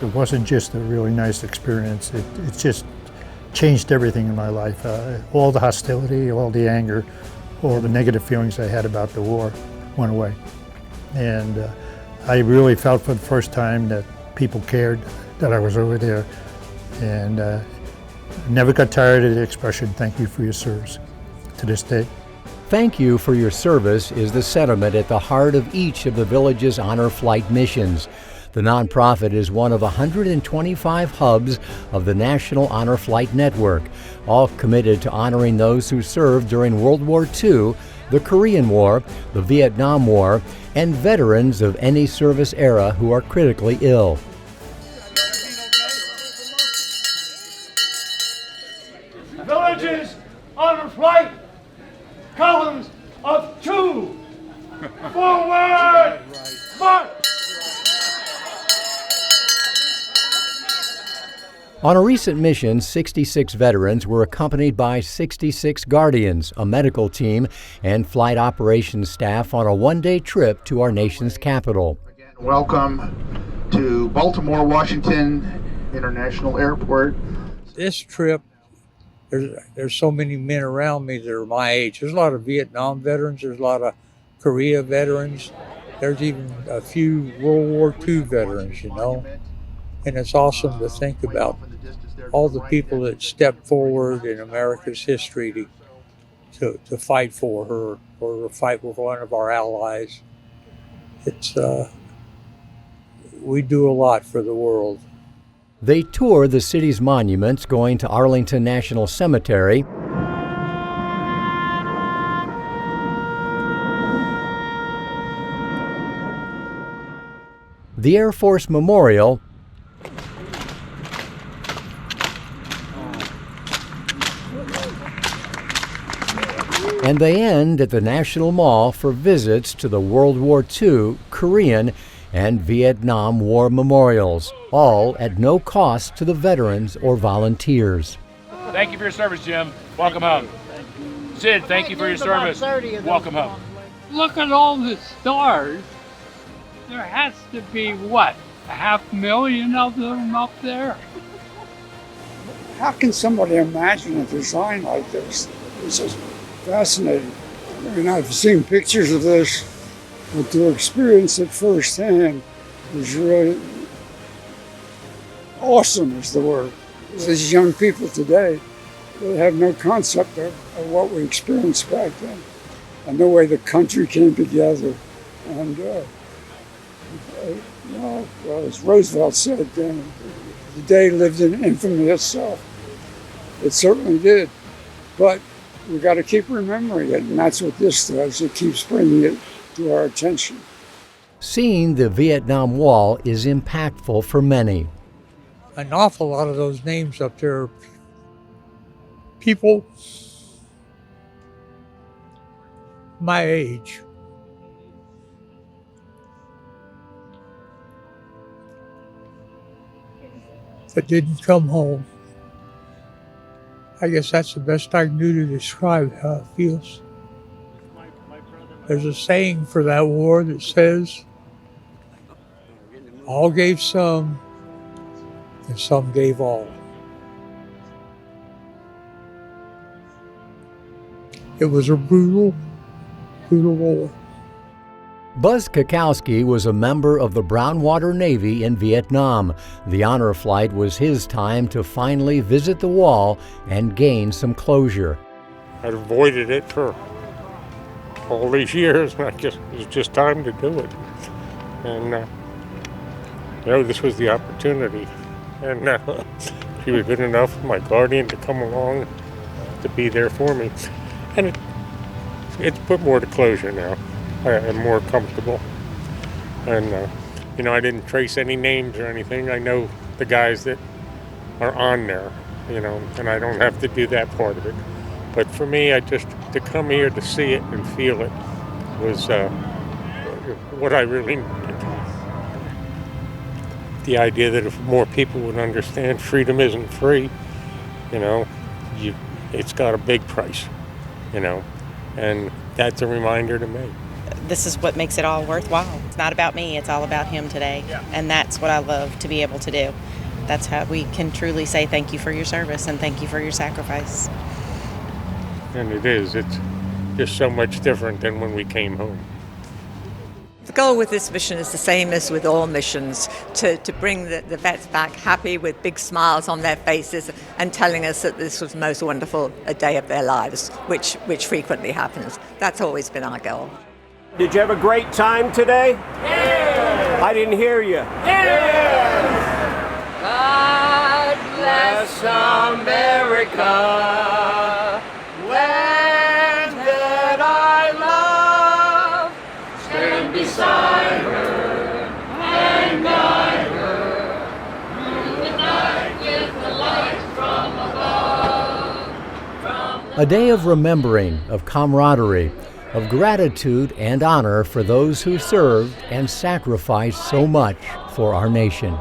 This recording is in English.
It wasn't just a really nice experience. It just changed everything in my life. All the hostility, all the anger, all the negative feelings I had about the war went away. And I really felt for the first time that people cared that I was over there. And never got tired of the expression, "Thank you for your service," to this day. Thank you for your service is the sentiment at the heart of each of the village's Honor Flight missions. The nonprofit is one of 125 hubs of the National Honor Flight Network, all committed to honoring those who served during World War II, the Korean War, the Vietnam War, and veterans of any service era who are critically ill. Villages honor flight, columns of 2, forward, march! On a recent mission, 66 veterans were accompanied by 66 guardians, a medical team, and flight operations staff on a one-day trip to our nation's capital. Welcome to Baltimore, Washington International Airport. This trip, there's so many men around me that are my age. There's a lot of Vietnam veterans, there's a lot of Korea veterans, there's even a few World War II veterans, you know. And it's awesome to think about all the people that stepped forward in America's history to fight for her or to fight with one of our allies. It's we do a lot for the world. They tour the city's monuments, going to Arlington National Cemetery, the Air Force Memorial, and they end at the National Mall for visits to the World War II, Korean, and Vietnam War memorials, all at no cost to the veterans or volunteers. Thank you for your service, Jim. Welcome home. Sid, thank you for your service. Welcome home. Look at all the stars. There has to be, what, 500,000 of them up there? How can somebody imagine a design like this? It's just fascinating. I mean, I've seen pictures of this, but to experience it firsthand is really awesome, is the word. These young people today, they have no concept of what we experienced back then and the way the country came together. And, well, as Roosevelt said, the day lived in infamy itself. It certainly did. But we got to keep remembering it, and that's what this does. It keeps bringing it to our attention. Seeing the Vietnam Wall is impactful for many. An awful lot of those names up there are people my age. That didn't come home. I guess that's the best I can do to describe how it feels. There's a saying for that war that says, all gave some, and some gave all. It was a brutal, brutal war. Buzz Kukowski was a member of the Brownwater Navy in Vietnam. The honor flight was his time to finally visit the wall and gain some closure. I'd avoided it for all these years, and it was just time to do it. And, this was the opportunity. And she was good enough, my guardian, to come along to be there for me. And it's put more to closure now. I am more comfortable. And, I didn't trace any names or anything. I know the guys that are on there, and I don't have to do that part of it. But for me, to come here to see it and feel it was what I really needed. The idea that if more people would understand freedom isn't free, it's got a big price, and that's a reminder to me. this is what makes it all worthwhile. It's not about me, it's all about him today. And that's what I love to be able to do. That's how we can truly say thank you for your service and thank you for your sacrifice. And it's just so much different than when we came home. The goal with this mission is the same as with all missions, to bring the vets back happy with big smiles on their faces and telling us that this was the most wonderful a day of their lives, which frequently happens. That's always been our goal. Did you have a great time today? Yeah! I didn't hear you. Yeah! God bless America, land that I love. Stand beside her and guide her through the night with the light from above. A day of remembering, of camaraderie, of gratitude and honor for those who served and sacrificed so much for our nation.